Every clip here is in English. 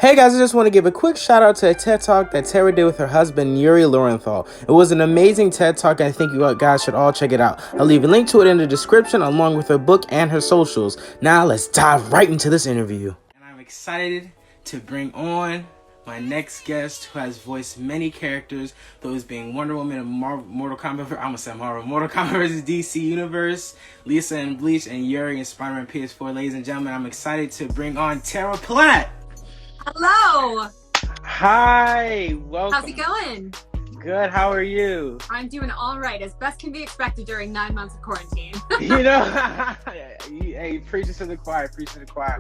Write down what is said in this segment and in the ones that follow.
Hey guys, I just want to give a quick shout out to a TED Talk that Tara did with her husband Yuri Lowenthal. It was an amazing TED Talk and I think you guys should all check it out. I'll leave a link to it in the description along with her book and her socials. Now let's dive right into this interview. And I'm excited to bring on my next guest who has voiced many characters, those being Wonder Woman and Mortal Kombat, I almost said Marvel, Mortal Kombat vs. DC Universe, Lisa in Bleach, and Yuri in Spider-Man PS4. Ladies and gentlemen, I'm excited to bring on Tara Platt. Hello. Hi, welcome. How's it going? Good, how are you? I'm doing all right, as best can be expected during 9 months of quarantine. You know, hey, preaching to the choir,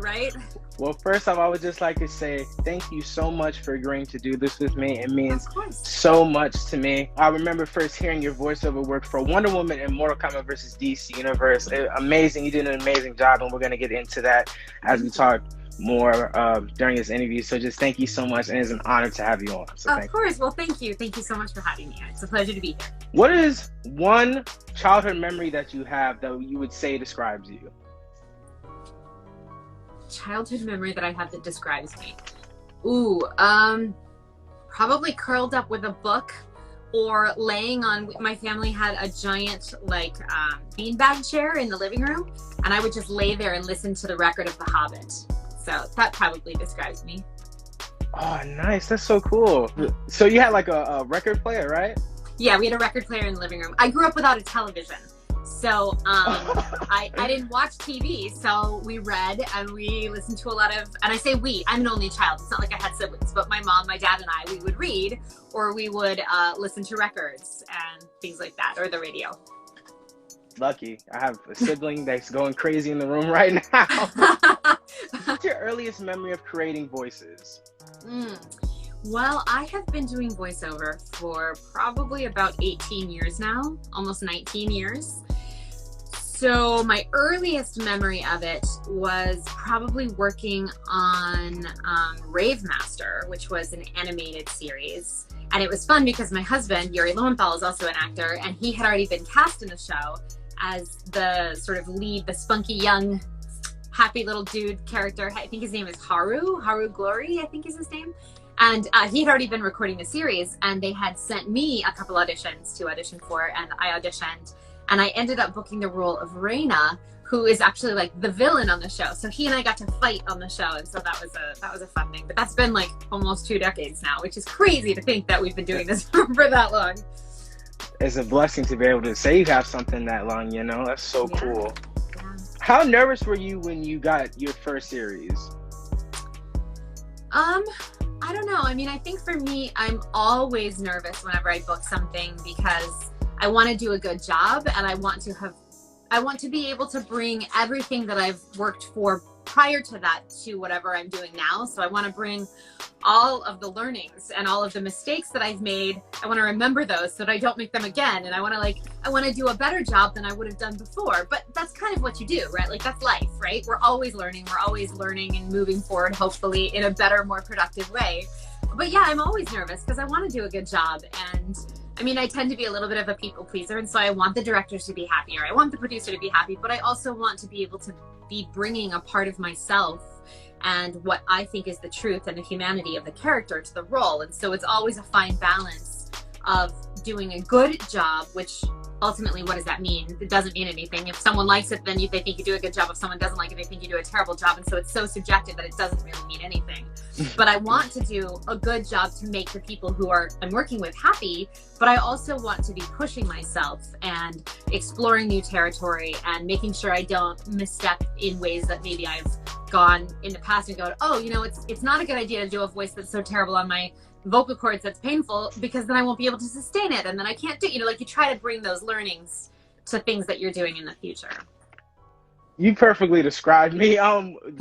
Right? Well, first off, I would just like to say thank you so much for agreeing to do this with me. It means so much to me. I remember first hearing your voiceover work for Wonder Woman and Mortal Kombat vs. DC Universe. Amazing, you did an amazing job, and we're going to get into that as we talk more during this interview. So just thank you so much, and it's an honor to have you on. So of course. Well, thank you so much for having me. It's a pleasure to be here. What is one childhood memory that you have that you would say describes you? Childhood memory that I have that describes me. Probably curled up with a book or laying on. My family had a giant beanbag chair in the living room, and I would just lay there and listen to the record of The Hobbit. So that probably describes me. Oh, nice. That's so cool. So you had like a record player, right? Yeah, we had a record player in the living room. I grew up without a television. So I didn't watch TV. So we read and we listened to a lot of, and I say we, I'm an only child. It's not like I had siblings, but my mom, my dad, and I, we would read or we would listen to records and things like that, or the radio. Lucky. I have a sibling that's going crazy in the room right now. What's your earliest memory of creating voices? Well, I have been doing voiceover for probably about 18 years now, almost 19 years. So my earliest memory of it was probably working on Rave Master, which was an animated series. And it was fun because my husband, Yuri Lowenthal, is also an actor, and he had already been cast in the show as the sort of lead, the spunky young happy little dude character. I think his name is Haru Glory, I think is his name. And he had already been recording the series, and they had sent me a couple auditions to audition for, and I auditioned. And I ended up booking the role of Reina, who is actually like the villain on the show. So he and I got to fight on the show, and so that was a fun thing. But that's been like almost 2 decades now, which is crazy to think that we've been doing this for that long. It's a blessing to be able to say you have something that long, you know? That's so cool. Yeah. How nervous were you when you got your first series? I don't know. I mean, I think for me, I'm always nervous whenever I book something because I want to do a good job, and I want to be able to bring everything that I've worked for prior to that to whatever I'm doing now. So I want to bring all of the learnings and all of the mistakes that I've made. I want to remember those so that I don't make them again. And I want to do a better job than I would have done before. But that's kind of what you do, right? Like, that's life, right? We're always learning and moving forward, hopefully in a better, more productive way. But yeah, I'm always nervous because I want to do a good job. And I mean, I tend to be a little bit of a people pleaser, and so I want the directors to be happy, or I want the producer to be happy, but I also want to be able to be bringing a part of myself and what I think is the truth and the humanity of the character to the role. And so it's always a fine balance of doing a good job, which ultimately, what does that mean? It doesn't mean anything. If someone likes it, then they think you do a good job. If someone doesn't like it, they think you do a terrible job. And so it's so subjective that it doesn't really mean anything. But I want to do a good job to make the people who I'm working with happy, but I also want to be pushing myself and exploring new territory and making sure I don't misstep in ways that maybe I've gone in the past and go, oh, you know, it's not a good idea to do a voice that's so terrible on my vocal cords that's painful, because then I won't be able to sustain it, and then I can't do, you try to bring those learnings to things that you're doing in the future. You perfectly described me.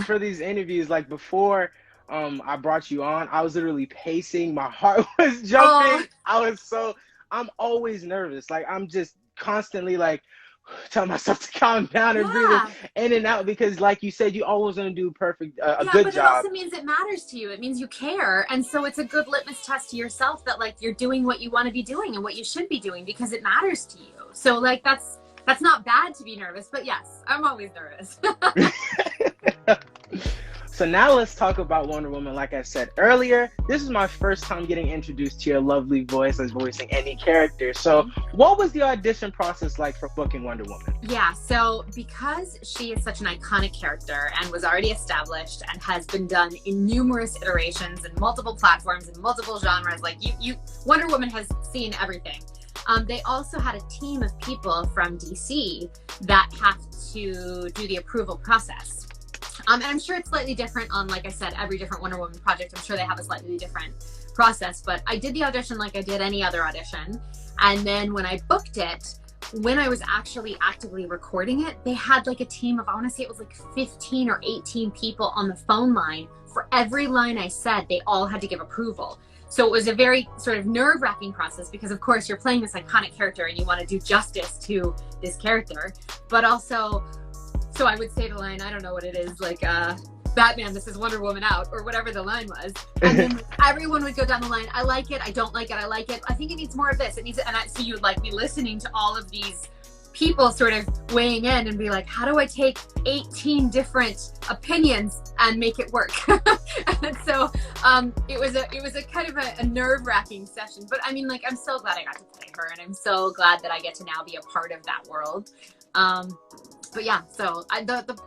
For these interviews, like before I brought you on, I was literally pacing. My heart was jumping. I'm always nervous. Like, I'm just constantly like telling myself to calm down and breathe in and out, because like you said, you always going to do a good job. But it also means it matters to you. It means you care. And so it's a good litmus test to yourself that like you're doing what you want to be doing and what you should be doing because it matters to you. So like that's not bad to be nervous, but yes, I'm always nervous. So now let's talk about Wonder Woman. Like I said earlier, this is my first time getting introduced to your lovely voice as voicing any character. So what was the audition process like for booking Wonder Woman? Yeah, so because she is such an iconic character and was already established and has been done in numerous iterations and multiple platforms and multiple genres, like Wonder Woman has seen everything. They also had a team of people from DC that have to do the approval process. And I'm sure it's slightly different on, like I said, every different Wonder Woman project. I'm sure they have a slightly different process, but I did the audition like I did any other audition. And then when I booked it, when I was actually actively recording it, they had like a team of, I want to say it was like 15 or 18 people on the phone line. For every line I said, they all had to give approval. So it was a very sort of nerve-wracking process because, of course, you're playing this iconic character and you want to do justice to this character, but also, so I would say the line, I don't know what it is, like, Batman, this is Wonder Woman out, or whatever the line was. And then everyone would go down the line, I like it, I don't like it, I like it, I think it needs more of this, it needs it. And so you would like be listening to all of these people sort of weighing in and be like, how do I take 18 different opinions and make it work? And so it was a kind of a nerve-wracking session. But I mean, like, I'm so glad I got to play her, and I'm so glad that I get to now be a part of that world. But yeah, so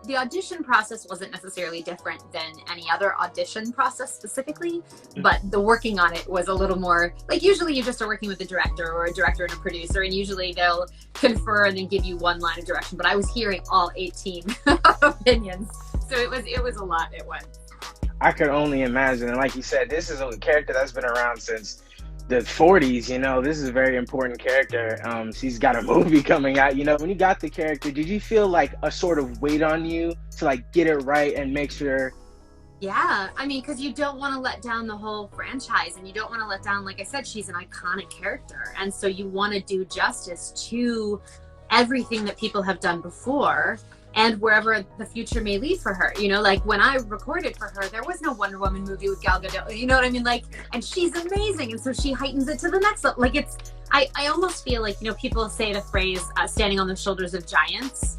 the audition process wasn't necessarily different than any other audition process specifically, but the working on it was a little more, like, usually you just are working with a director or a director and a producer, and usually they'll confer and then give you one line of direction, but I was hearing all 18 opinions, so it was a lot at once. I could only imagine. And like you said, this is a character that's been around since the 40s, you know. This is a very important character. She's got a movie coming out, you know. When you got the character, did you feel like a sort of weight on you to like get it right and make sure? Yeah, I mean, because you don't want to let down the whole franchise, and you don't want to let down, like I said, she's an iconic character, and so you want to do justice to everything that people have done before and wherever the future may lead for her. You know, like when I recorded for her, there was no Wonder Woman movie with Gal Gadot, you know what I mean? Like, and she's amazing, and so she heightens it to the next level. Like, it's, I almost feel like, you know, people say the phrase standing on the shoulders of giants,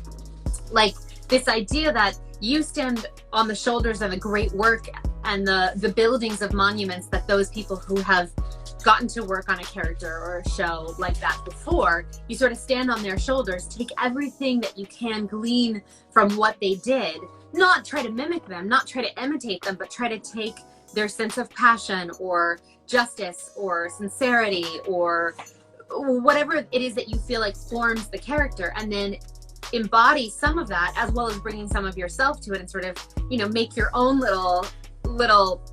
like this idea that you stand on the shoulders of the great work and the buildings of monuments that those people who have gotten to work on a character or a show like that before, you sort of stand on their shoulders, take everything that you can glean from what they did, not try to mimic them, not try to imitate them, but try to take their sense of passion or justice or sincerity or whatever it is that you feel like forms the character, and then embody some of that, as well as bringing some of yourself to it, and sort of, you know, make your own little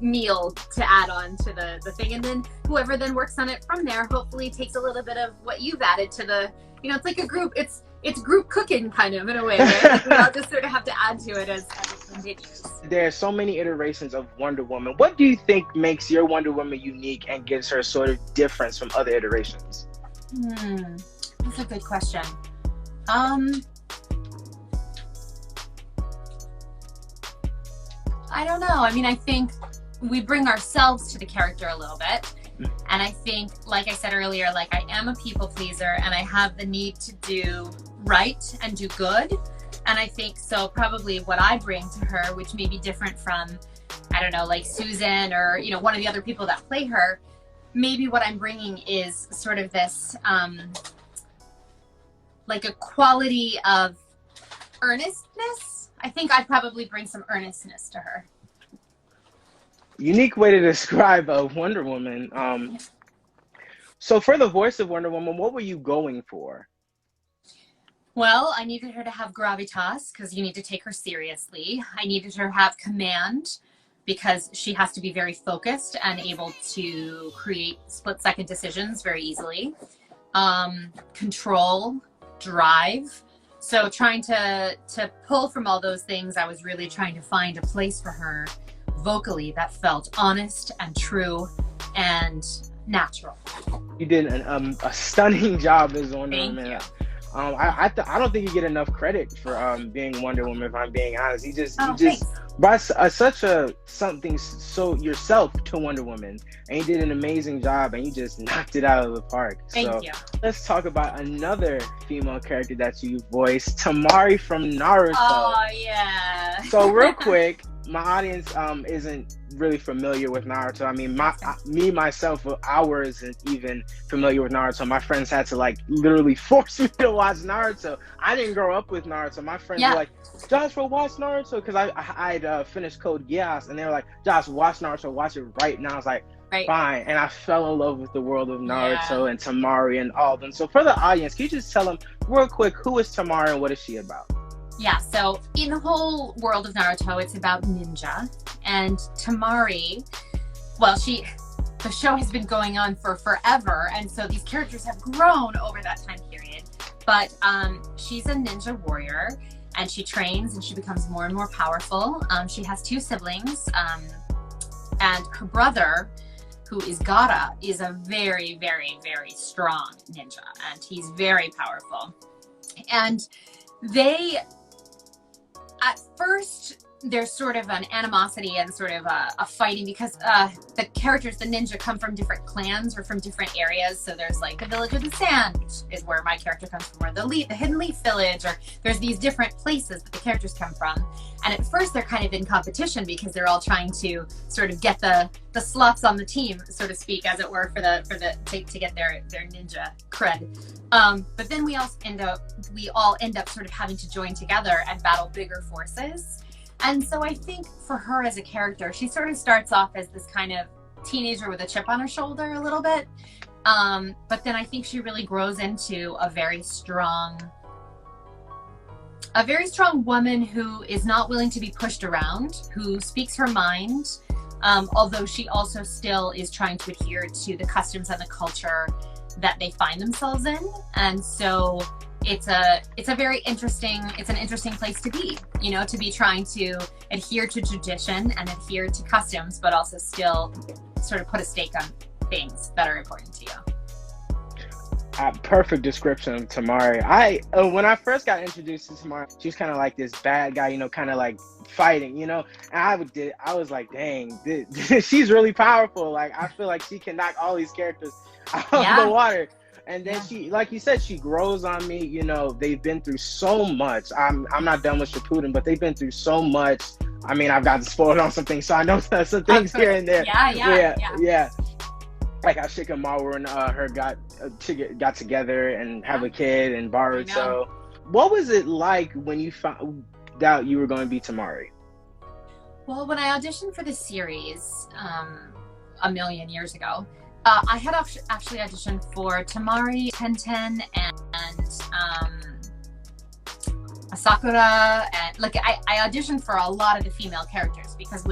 meal to add on to the thing. And then whoever then works on it from there hopefully takes a little bit of what you've added to the, you know, it's like a group, it's group cooking kind of in a way, right? Like, we all just sort of have to add to it as it continues. There are so many iterations of Wonder Woman. What do you think makes your Wonder Woman unique and gives her sort of difference from other iterations? That's a good question. I don't know. I mean, I think we bring ourselves to the character a little bit. And I think, like I said earlier, like, I am a people pleaser and I have the need to do right and do good. And I think so probably what I bring to her, which may be different from, I don't know, like Susan or, you know, one of the other people that play her, maybe what I'm bringing is sort of this, like a quality of earnestness. I think I probably bring some earnestness to her. Unique way to describe a Wonder Woman. So for the voice of Wonder Woman, what were you going for? Well, I needed her to have gravitas because you need to take her seriously. I needed her to have command because she has to be very focused and able to create split-second decisions very easily. Control, drive. So trying to pull from all those things, I was really trying to find a place for her vocally that felt honest and true and natural. You did a stunning job as Wonder Woman. Thank you. I don't think you get enough credit for being Wonder Woman, if I'm being honest. You just Thanks. brought something so yourself to Wonder Woman, and you did an amazing job, and you just knocked it out of the park. Thank you. Let's talk about another female character that you voiced, Tamari from Naruto. Oh yeah. So real quick, my audience isn't really familiar with Naruto. I mean, me myself, I wasn't even familiar with Naruto. My friends had to like literally force me to watch Naruto. I didn't grow up with Naruto. My friends were like, Joshua, watch Naruto, because I'd finished Code Geass, and they were like, Josh, watch Naruto, watch it right now. I was like, fine. And I fell in love with the world of Naruto and Tamari and all of them. So for the audience, can you just tell them real quick, who is Tamari and what is she about? Yeah, so in the whole world of Naruto, it's about ninja. And Tamari, well, the show has been going on for forever, and so these characters have grown over that time period. But she's a ninja warrior, and she trains, and she becomes more and more powerful. She has 2 siblings, and her brother, who is Gaara, is a very, very, very strong ninja, and he's very powerful. And they... At first, there's sort of an animosity and sort of a fighting, because the characters, the ninja, come from different clans or from different areas. So there's like the Village of the Sand, which is where my character comes from, or the Hidden Leaf Village, or there's these different places that the characters come from. And at first, they're kind of in competition because they're all trying to sort of get the slots on the team, so to speak, as it were, to get their ninja cred. But then we all end up sort of having to join together and battle bigger forces. And so I think for her as a character, she sort of starts off as this kind of teenager with a chip on her shoulder a little bit. But then I think she really grows into a very strong woman who is not willing to be pushed around, who speaks her mind, although she also still is trying to adhere to the customs and the culture that they find themselves in. And so it's an interesting place to be, to be trying to adhere to tradition and adhere to customs, but also still sort of put a stake on things that are important to you. Perfect description of Tamari. When I first got introduced to Tamari, she was kind of like this bad guy, kind of like fighting, and I was like, dang, she's really powerful. Like, I feel like she can knock all these characters out of the water. And then she, like you said, she grows on me. They've been through so much. I'm not done with Shippuden, but they've been through so much. I mean, I've gotten spoiled on some things, so I know some things here and there. Yeah. Like how Shikamaru and her got together and have a kid and borrowed. So, what was it like when you found out you were going to be Tamari? Well, when I auditioned for the series a million years ago, I had actually auditioned for Tamari, Tenten, and Sakura, and like I auditioned for a lot of the female characters, because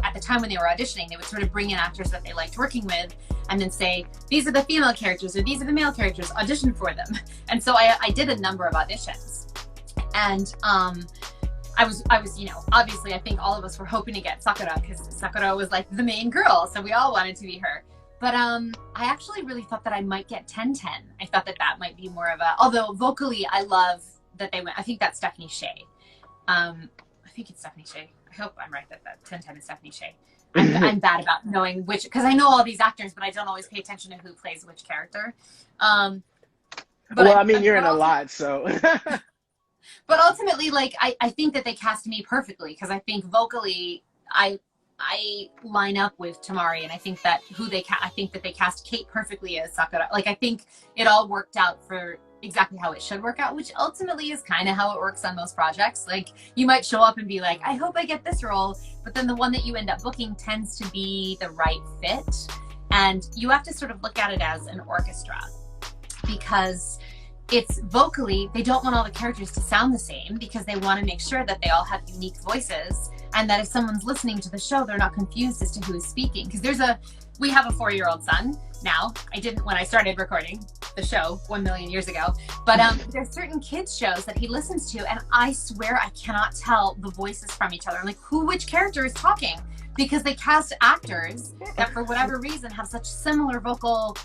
at the time when they were auditioning, they would sort of bring in actors that they liked working with, and then say, these are the female characters or these are the male characters, audition for them. And so I did a number of auditions, and I was, obviously I think all of us were hoping to get Sakura, because Sakura was like the main girl, so we all wanted to be her. But I actually really thought that I might get Tenten. I thought that might be more of although vocally I love that they went, I think that's Stephanie Sheh. I think it's Stephanie Sheh. I hope I'm right that Tenten is Stephanie Sheh. I'm bad about knowing which, because I know all these actors, but I don't always pay attention to who plays which character. You're in a lot, so. But ultimately, like, I think that they cast me perfectly, because I think vocally I line up with Tamari, and I think that I think that they cast Kate perfectly as Sakura. Like, I think it all worked out for exactly how it should work out, which ultimately is kind of how it works on most projects. Like, you might show up and be like, I hope I get this role, but then the one that you end up booking tends to be the right fit. And you have to sort of look at it as an orchestra, because it's vocally, they don't want all the characters to sound the same, because they want to make sure that they all have unique voices, and that if someone's listening to the show, they're not confused as to who is speaking. Because we have a 4-year-old son now. I didn't when I started recording the show 1 million years ago, but there's certain kids shows that he listens to, and I swear I cannot tell the voices from each other. I'm like, which character is talking? Because they cast actors that for whatever reason have such similar vocal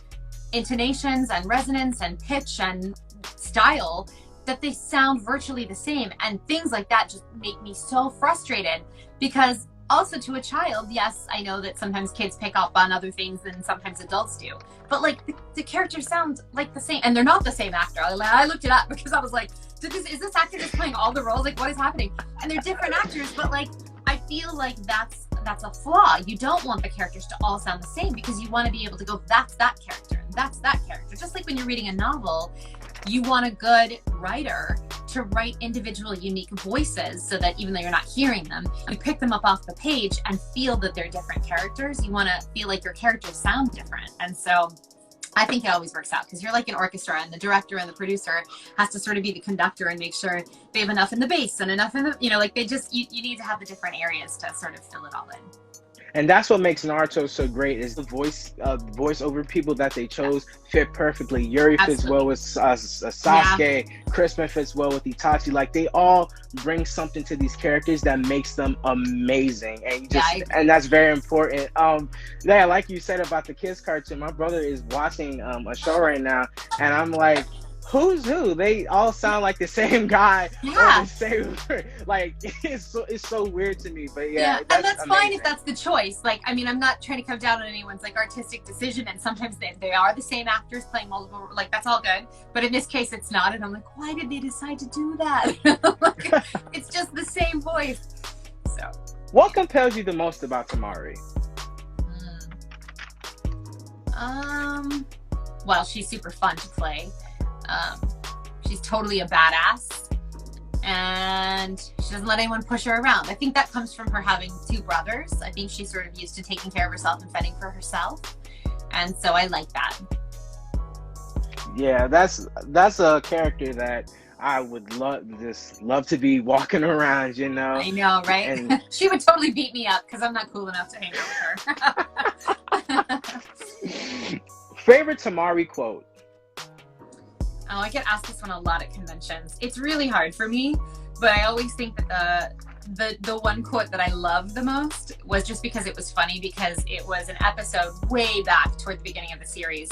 intonations and resonance and pitch and style that they sound virtually the same. And things like that just make me so frustrated, because also to a child, yes, I know that sometimes kids pick up on other things than sometimes adults do, but like the characters sound like the same, and they're not the same actor. I looked it up because I was like, is this actor just playing all the roles? Like, what is happening? And they're different actors, but like, I feel like that's a flaw. You don't want the characters to all sound the same because you want to be able to go, that's that character, that's that character. Just like when you're reading a novel, you want a good writer to write individual unique voices so that even though you're not hearing them, you pick them up off the page and feel that they're different characters. You want to feel like your characters sound different. And so I think it always works out because you're like an orchestra, and the director and the producer has to sort of be the conductor and make sure they have enough in the bass and enough in the, you know, like they just, you need to have the different areas to sort of fill it all in. And that's what makes Naruto so great, is the voiceover people that they chose fit perfectly. Yuri fits well with Sasuke, Crispin fits well with Itachi. Like, they all bring something to these characters that makes them amazing. And you just, and that's very important. Yeah, like you said about the kids cartoon, my brother is watching a show right now, and I'm like, who's who? They all sound like the same guy. Yeah. Or the same, like, it's so weird to me. But yeah, and that's fine if that's the choice. Like, I mean, I'm not trying to come down on anyone's like artistic decision, and sometimes they are the same actors playing multiple, like, that's all good. But in this case, it's not, and I'm like, why did they decide to do that? Like, it's just the same voice. So, what compels you the most about Tamari? Well, she's super fun to play. She's totally a badass, and she doesn't let anyone push her around. I think that comes from her having two brothers. I think she's sort of used to taking care of herself and fending for herself, and so I like that. Yeah, that's a character that I would love to be walking around, you know. I know, right? And she would totally beat me up because I'm not cool enough to hang out with her. Favorite Tamari quote? Oh, I get asked this one a lot at conventions. It's really hard for me, but I always think that the one quote that I loved the most was just because it was funny, because it was an episode way back toward the beginning of the series,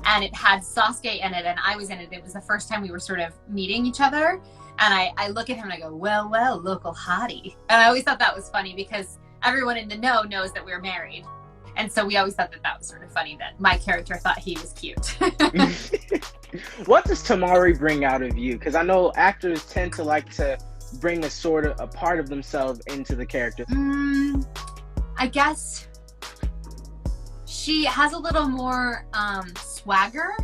and it had Sasuke in it, and I was in it. It was the first time we were sort of meeting each other, and I look at him and I go, well, local hottie. And I always thought that was funny because everyone in the know knows that we're married. And so we always thought that was sort of funny that my character thought he was cute. What does Tamari bring out of you? Because I know actors tend to like to bring a part of themselves into the character. I guess she has a little more swagger,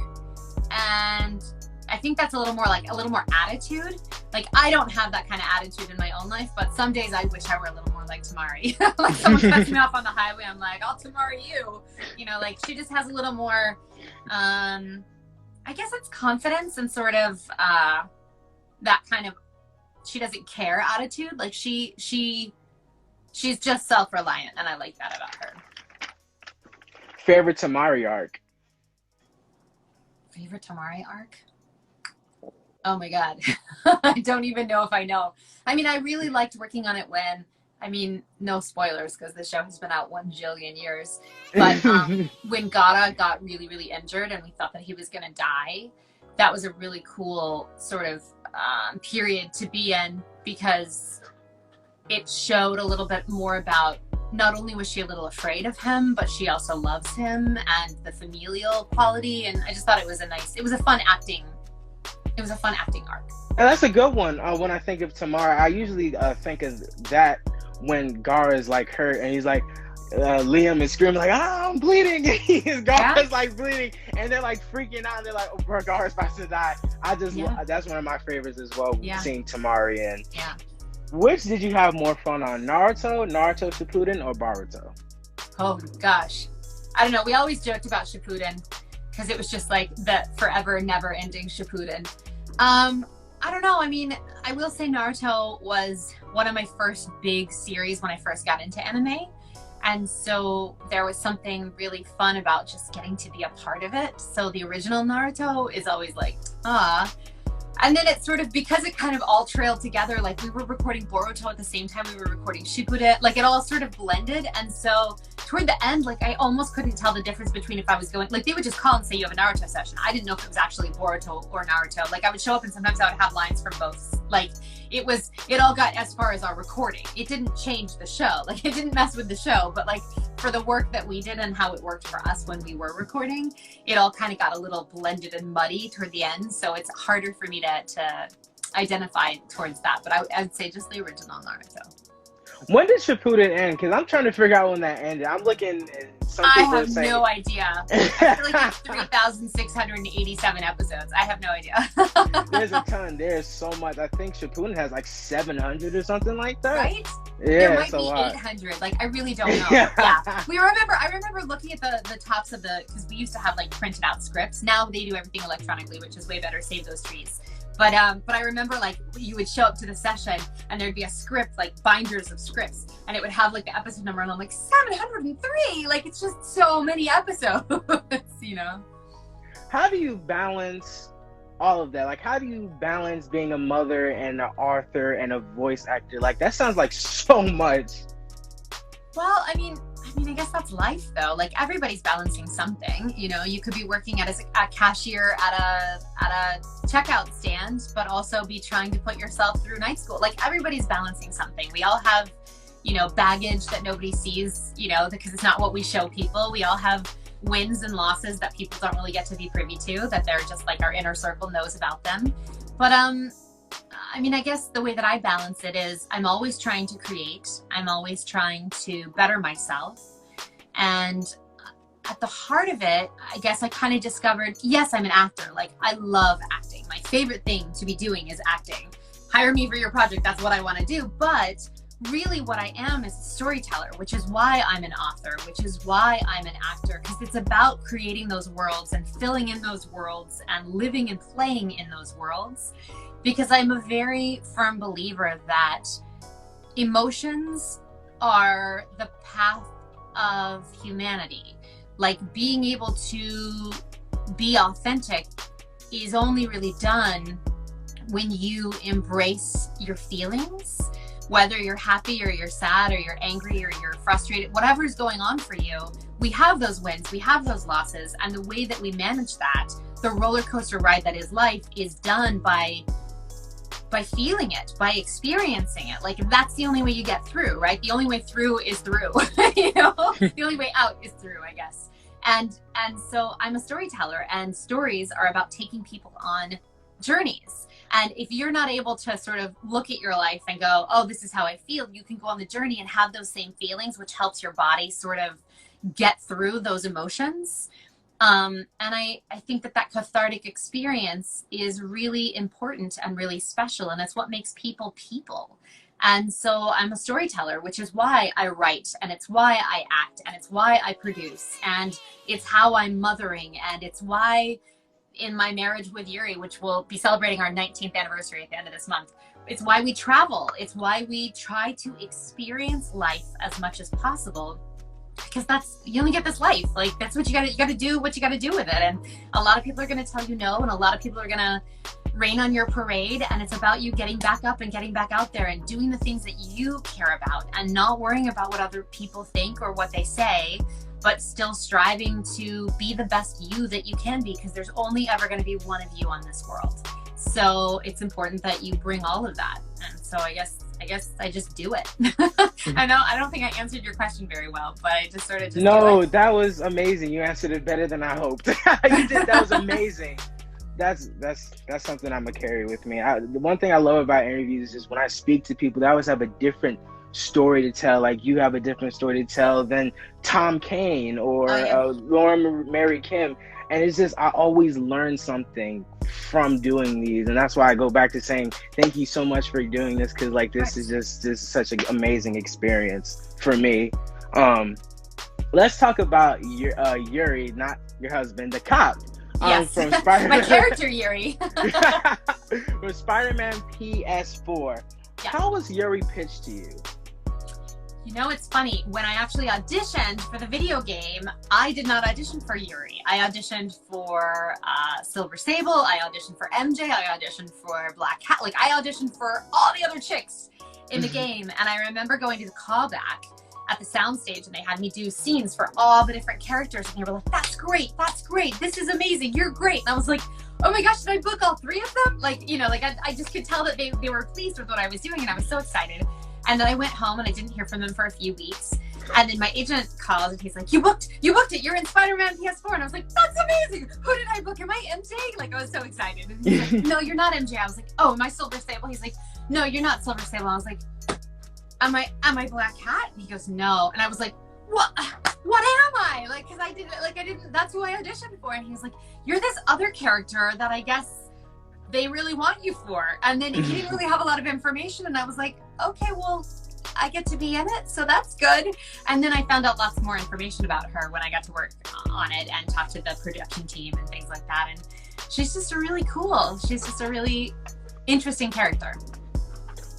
and I think that's a little more attitude. Like, I don't have that kind of attitude in my own life, but some days I wish I were a little more like Tamari. Like, someone cuts me off on the highway, I'm like, I'll Tamari you. You know, like, she just has a little more, I guess it's confidence and sort of that kind of, she doesn't care attitude. Like, she's just self-reliant, and I like that about her. Favorite Tamari arc? Favorite Tamari arc? Oh my God. I don't even know if I know. I mean, I really liked working on it when, I mean, no spoilers because the show has been out 1 jillion years. But when Gaara got really, really injured and we thought that he was going to die, that was a really cool sort of period to be in, because it showed a little bit more about, not only was she a little afraid of him, but she also loves him, and the familial quality. And I just thought it was a fun acting arc. And that's a good one. When I think of Tamara, I usually think of that when Gaara is like hurt and he's like, Liam is screaming like, I'm bleeding. Gaara's like bleeding, and they're like freaking out. They're like, oh, bro, Gaara's about to die. That's one of my favorites as well. Seeing Tamari in. Yeah. Which did you have more fun on, Naruto Shippuden, or Boruto? Oh gosh, I don't know. We always joked about Shippuden because it was just like the forever, never-ending Shippuden. I don't know. I mean, I will say Naruto was one of my first big series when I first got into anime. And so there was something really fun about just getting to be a part of it. So the original Naruto is always like, And then it sort of, because it kind of all trailed together, like we were recording Boruto at the same time we were recording Shippuden, like it all sort of blended. And so toward the end, like I almost couldn't tell the difference between if I was going, like they would just call and say you have a Naruto session. I didn't know if it was actually Boruto or Naruto. Like I would show up and sometimes I would have lines from both. Like it all got as far as our recording. It didn't change the show. Like it didn't mess with the show, but like for the work that we did and how it worked for us when we were recording, it all kind of got a little blended and muddy toward the end. So it's harder for me to identify towards that. But I would say just the original Naruto. When did Shippuden end? Because I'm trying to figure out when that ended. I'm looking, and some I people are have saying. no idea. I feel like it's 3,687 episodes. I have no idea. There's a ton. There's so much. I think Shippuden has like 700 or something like that. Right? Yeah, there might it's a be lot. 800. Like, I really don't know. Yeah. I remember looking at the tops of because we used to have like printed out scripts. Now they do everything electronically, which is way better. Save those trees. But I remember like you would show up to the session and there'd be a script, like binders of scripts, and it would have like the episode number, and I'm like 703. Like, it's just so many episodes, you know. How do you balance all of that? Like, how do you balance being a mother and an author and a voice actor? Like, that sounds like so much. Well, I mean, I guess that's life, though. Like, everybody's balancing something. You know, you could be working as a cashier at a checkout stand, but also be trying to put yourself through night school. Like, everybody's balancing something. We all have, you know, baggage that nobody sees, you know, because it's not what we show people. We all have wins and losses that people don't really get to be privy to, that they're just like our inner circle knows about them. But I mean, I guess the way that I balance it is I'm always trying to create. I'm always trying to better myself. And at the heart of it, I guess I kind of discovered, yes, I'm an actor. Like, I love acting. My favorite thing to be doing is acting. Hire me for your project. That's what I want to do. But really what I am is a storyteller, which is why I'm an author, which is why I'm an actor, because it's about creating those worlds and filling in those worlds and living and playing in those worlds. Because I'm a very firm believer that emotions are the path of humanity. Like, being able to be authentic is only really done when you embrace your feelings, whether you're happy or you're sad or you're angry or you're frustrated, whatever's going on for you. We have those wins, we have those losses, and the way that we manage that, the roller coaster ride that is life, is done by feeling it, by experiencing it. Like, that's the only way you get through, right? The only way through is through, you know? The only way out is through, I guess. And so I'm a storyteller, and stories are about taking people on journeys. And if you're not able to sort of look at your life and go, oh, this is how I feel, you can go on the journey and have those same feelings, which helps your body sort of get through those emotions. And I think that cathartic experience is really important and really special, and it's what makes people people. And so I'm a storyteller, which is why I write, and it's why I act, and it's why I produce, and it's how I'm mothering, and it's why in my marriage with Yuri, which will be celebrating our 19th anniversary at the end of this month, it's why we travel. It's why we try to experience life as much as possible, because you only get this life. Like, that's what you gotta do what you gotta do with it. And a lot of people are gonna tell you no, and a lot of people are gonna rain on your parade, and it's about you getting back up and getting back out there and doing the things that you care about and not worrying about what other people think or what they say, but still striving to be the best you that you can be, because there's only ever going to be one of you on this world. So it's important that you bring all of that. And so I guess I just do it. I don't think I answered your question very well, but I just sort of just No, that was amazing. You answered it better than I hoped. You did. That was amazing. That's something I'm gonna carry with me. The one thing I love about interviews is when I speak to people, they always have a different story to tell. Like, you have a different story to tell than Tom Kane or Lauren Mary Kim, and it's just, I always learn something from doing these, and that's why I go back to saying thank you so much for doing this, because like this is such an amazing experience for me. Let's talk about Yuri, not your husband, the cop. Yes, from Spider-Man. My character Yuri. From Spider-Man PS4. Yeah. How was Yuri pitched to you? You know, it's funny. When I actually auditioned for the video game, I did not audition for Yuri. I auditioned for Silver Sable. I auditioned for MJ. I auditioned for Black Cat. Like, I auditioned for all the other chicks in the game. And I remember going to the callback at the soundstage, and they had me do scenes for all the different characters, and they were like, that's great, this is amazing, you're great. And I was like, oh my gosh, did I book all three of them? Like, you know, like I just could tell that they were pleased with what I was doing, and I was so excited. And then I went home and I didn't hear from them for a few weeks. And then my agent called and he's like, you booked it, you're in Spider-Man PS4. And I was like, that's amazing. Who did I book? Am I MJ? Like, I was so excited. And he's like, no, you're not MJ. I was like, oh, am I Silver Sable? He's like, no, you're not Silver Sable. I was like, am I Black Cat? And he goes, no. And I was like, what am I? Like, cause I didn't, that's who I auditioned for. And he was like, you're this other character that I guess they really want you for. And then he didn't really have a lot of information. And I was like, okay, well, I get to be in it, so that's good. And then I found out lots more information about her when I got to work on it and talk to the production team and things like that. And she's just she's just a really interesting character.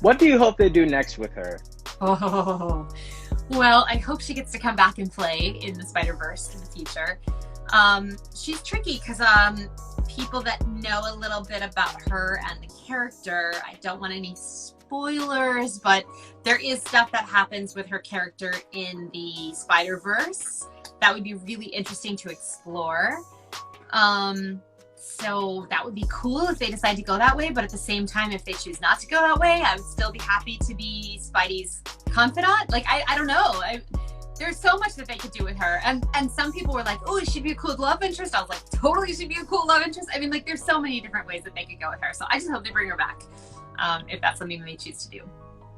What do you hope they do next with her? Oh, well, I hope she gets to come back and play in the Spider-Verse in the future. She's tricky because people that know a little bit about her and the character, I don't want any spoilers, but there is stuff that happens with her character in the Spider-Verse that would be really interesting to explore. So that would be cool if they decide to go that way, but at the same time, if they choose not to go that way, I would still be happy to be Spidey's confidant. Like, I don't know. There's so much that they could do with her. And some people were like, oh, she'd be a cool love interest. I was like, totally, she'd be a cool love interest. I mean, like, there's so many different ways that they could go with her. So I just hope they bring her back, if that's something they choose to do.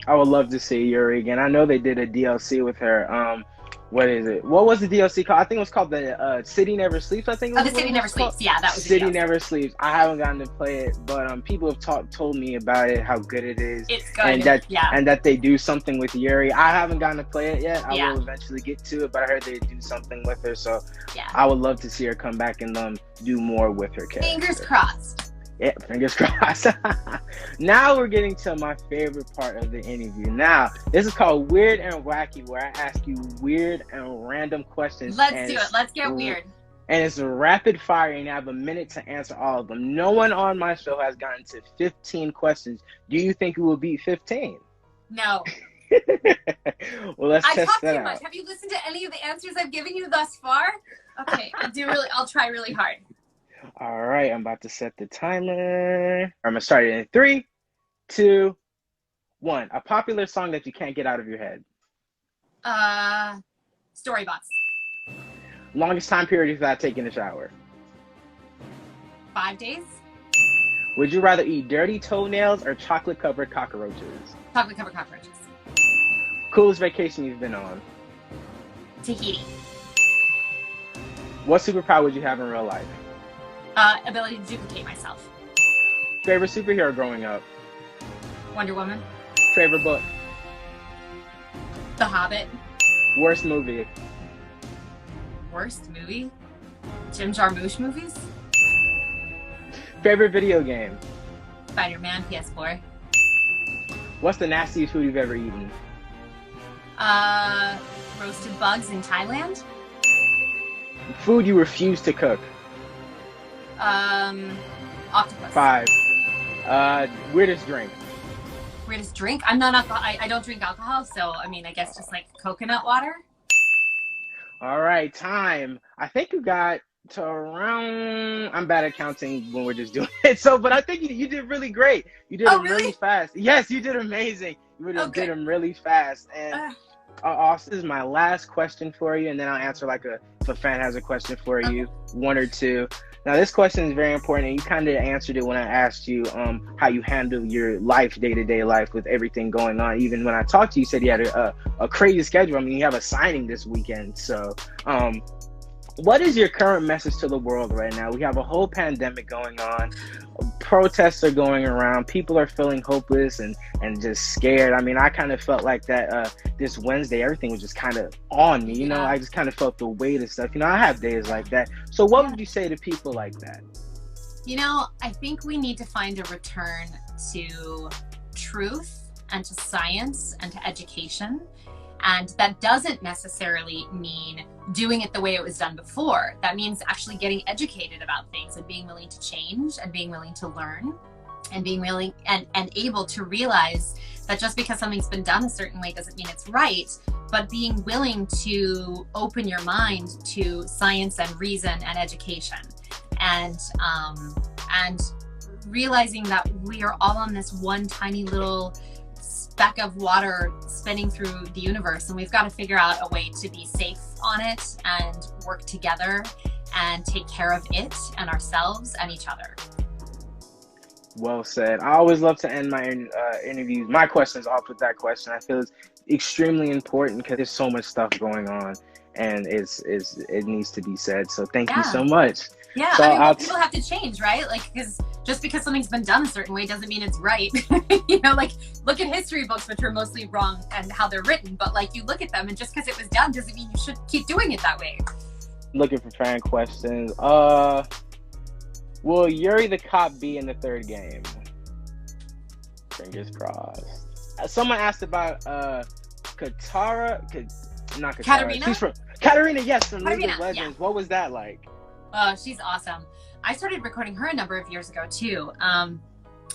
I would love to see Yuri again. I know they did a DLC with her. What is it? What was the DLC called? I think it was called the City Never Sleeps. I think. The City Never Sleeps. Yeah, that was City Never Sleeps. I haven't gotten to play it, but people have told me about it, how good it is. It's good. And that they do something with Yuri. I haven't gotten to play it yet. I will eventually get to it, but I heard they do something with her, so I would love to see her come back and do more with her character. Fingers crossed. Yeah, fingers crossed. Now we're getting to my favorite part of the interview. Now, this is called Weird and Wacky, where I ask you weird and random questions. Let's do it. Let's get weird. And it's rapid fire, and you have a minute to answer all of them. No one on my show has gotten to 15 questions. Do you think you will beat 15? No. Well, let's test that out. I talk too much. Have you listened to any of the answers I've given you thus far? Okay, I'll try really hard. All right, I'm about to set the timer. I'm going to start it in 3, 2, 1. A popular song that you can't get out of your head. Storybots. Longest time period without taking a shower. 5 days. Would you rather eat dirty toenails or chocolate-covered cockroaches? Chocolate-covered cockroaches. Coolest vacation you've been on? Tahiti. What superpower would you have in real life? Ability to duplicate myself. Favorite superhero growing up? Wonder Woman. Favorite book? The Hobbit. Worst movie? Worst movie? Jim Jarmusch movies. Favorite video game? Spider-Man, PS4. What's the nastiest food you've ever eaten? Roasted bugs in Thailand. Food you refuse to cook? Octopus. 5. Weirdest drink? Weirdest drink? I'm not alcohol. I don't drink alcohol, so I mean, I guess just like coconut water. All right, time. I think you got to around. I'm bad at counting when we're just doing it. So, but I think you did really great. You did them really fast. Yes, you did amazing. You did them really fast. And also, this is my last question for you, and then I'll answer if a fan has a question for you, 1 or 2. Now, this question is very important, and you kind of answered it when I asked you how you handle your life, day-to-day life, with everything going on. Even when I talked to you, you said you had a crazy schedule. I mean, you have a signing this weekend. So what is your current message to the world right now? We have a whole pandemic going on. Protests are going around. People are feeling hopeless and just scared. I mean, I kind of felt like that this Wednesday. Everything was just kind of on me. You know, I just kind of felt the weight of stuff. You know, I have days like that. So what would you say to people like that? You know, I think we need to find a return to truth and to science and to education. And that doesn't necessarily mean doing it the way it was done before. That means actually getting educated about things and being willing to change and being willing to learn and being willing and able to realize that just because something's been done a certain way doesn't mean it's right, but being willing to open your mind to science and reason and education, and realizing that we are all on this one tiny little speck of water spinning through the universe, and we've got to figure out a way to be safe on it and work together and take care of it and ourselves and each other. Well said. I always love to end my interviews, my questions off with that question. I feel it's extremely important because there's so much stuff going on, and it needs to be said. So thank you so much. Yeah, so I mean, well, people have to change, right? Like, because just because something's been done a certain way doesn't mean it's right. You know, like, look at history books, which are mostly wrong and how they're written, but like, you look at them, and just because it was done doesn't mean you should keep doing it that way. Looking for fan questions. Will Yuri the cop be in the third game? Fingers crossed. Someone asked about Katara. Not Katara. Katarina? She's from Katarina, yes, from League Katarina, of Legends. yeah. What was that like? She's awesome. I started recording her a number of years ago too. And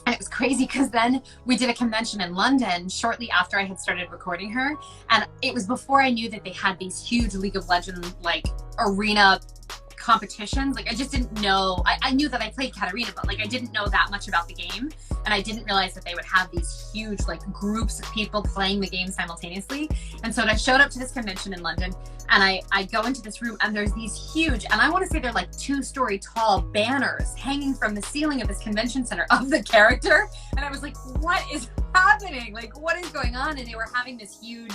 it was crazy because then we did a convention in London shortly after I had started recording her. And it was before I knew that they had these huge League of Legends like arena competitions. Like, I just didn't know. I knew that I played Katarina, but like I didn't know that much about the game, and I didn't realize that they would have these huge like groups of people playing the game simultaneously. And so I showed up to this convention in London, and I go into this room, and there's these huge, and I want to say they're like 2-story tall banners hanging from the ceiling of this convention center of the character. And I was like, what is happening? Like, what is going on? And they were having this huge,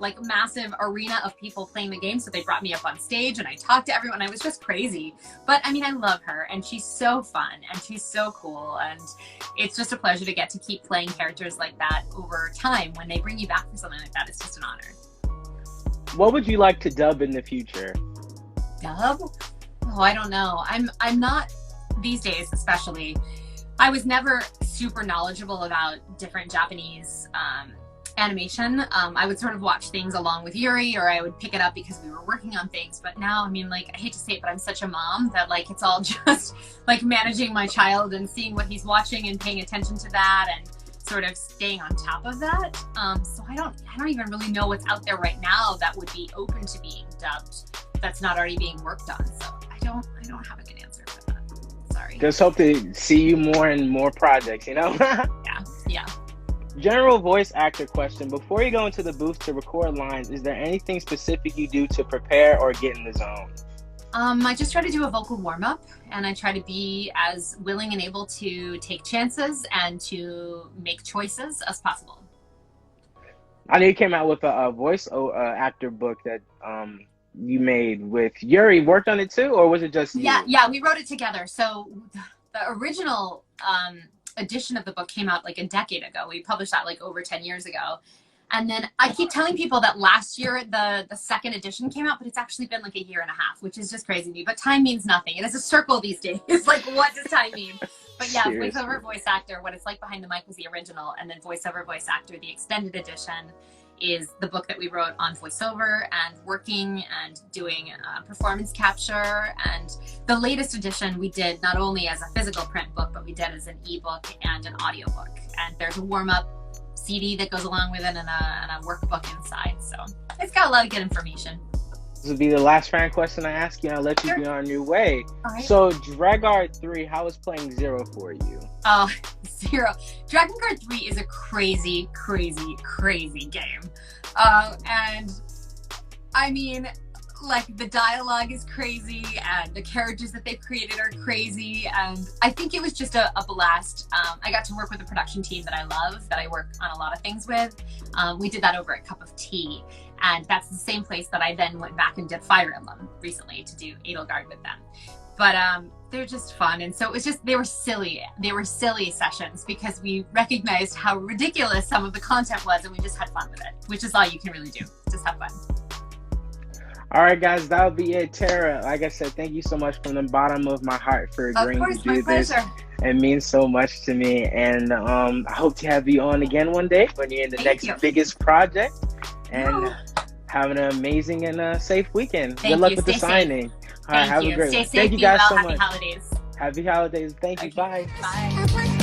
like, massive arena of people playing the game. So they brought me up on stage, and I talked to everyone. I was just crazy. But I mean, I love her, and she's so fun, and she's so cool. And it's just a pleasure to get to keep playing characters like that over time. When they bring you back for something like that, it's just an honor. What would you like to dub in the future? Dub? Oh, I don't know. I'm not, these days especially, I was never super knowledgeable about different Japanese animation. I would sort of watch things along with Yuri, or I would pick it up because we were working on things. But now, I mean, like, I hate to say it, but I'm such a mom that like it's all just like managing my child and seeing what he's watching and paying attention to that and sort of staying on top of that. So I don't even really know what's out there right now that would be open to being dubbed that's not already being worked on. So I don't have a good answer for that. Sorry. Just hope to see you more in more projects, you know? Yeah. General voice actor question. Before you go into the booth to record lines, is there anything specific you do to prepare or get in the zone? I just try to do a vocal warm-up, and I try to be as willing and able to take chances and to make choices as possible. I know you came out with a voice actor book that you made with Yuri. Worked on it too, or was it just you? Yeah, we wrote it together. So the original edition of the book came out like a decade ago. We published that like over 10 years ago. And then I keep telling people that last year the second edition came out, but it's actually been like a year and a half, which is just crazy to me. But time means nothing. It is a circle these days. It's like, what does time mean? But yeah, Seriously. voiceover voice actor, What It's Like Behind the Mic was the original, and then voiceover voice actor, the extended edition, is the book that we wrote on voiceover and working and doing performance capture. And the latest edition we did not only as a physical print book, but we did as an ebook and an audiobook. And there's a warm-up CD that goes along with it, and a workbook inside. So it's got a lot of good information. This will be the last fan question I ask you, and I'll let you be on your way. All right. So, Dragard 3, how is playing Zero for you? Oh, Zero. Dragon Guard 3 is a crazy, crazy, crazy game. And I mean, like, the dialogue is crazy, and the characters that they've created are crazy, and I think it was just a blast. I got to work with a production team that I love, that I work on a lot of things with. We did that over at Cup of Tea, and that's the same place that I then went back and did Fire Emblem recently to do Edelgard with them. But they're just fun, and so it was just, they were silly sessions because we recognized how ridiculous some of the content was, and we just had fun with it, which is all you can really do, just have fun. All right, guys, that'll be it. Tara, like I said, thank you so much from the bottom of my heart for agreeing to do this. It means so much to me, and I hope to have you on again one day when you're in the next biggest project. And have an amazing and safe weekend. Good luck with the signing. All right, have a great one. Thank you guys so much. Happy holidays. Happy holidays. Thank you. Bye. Bye.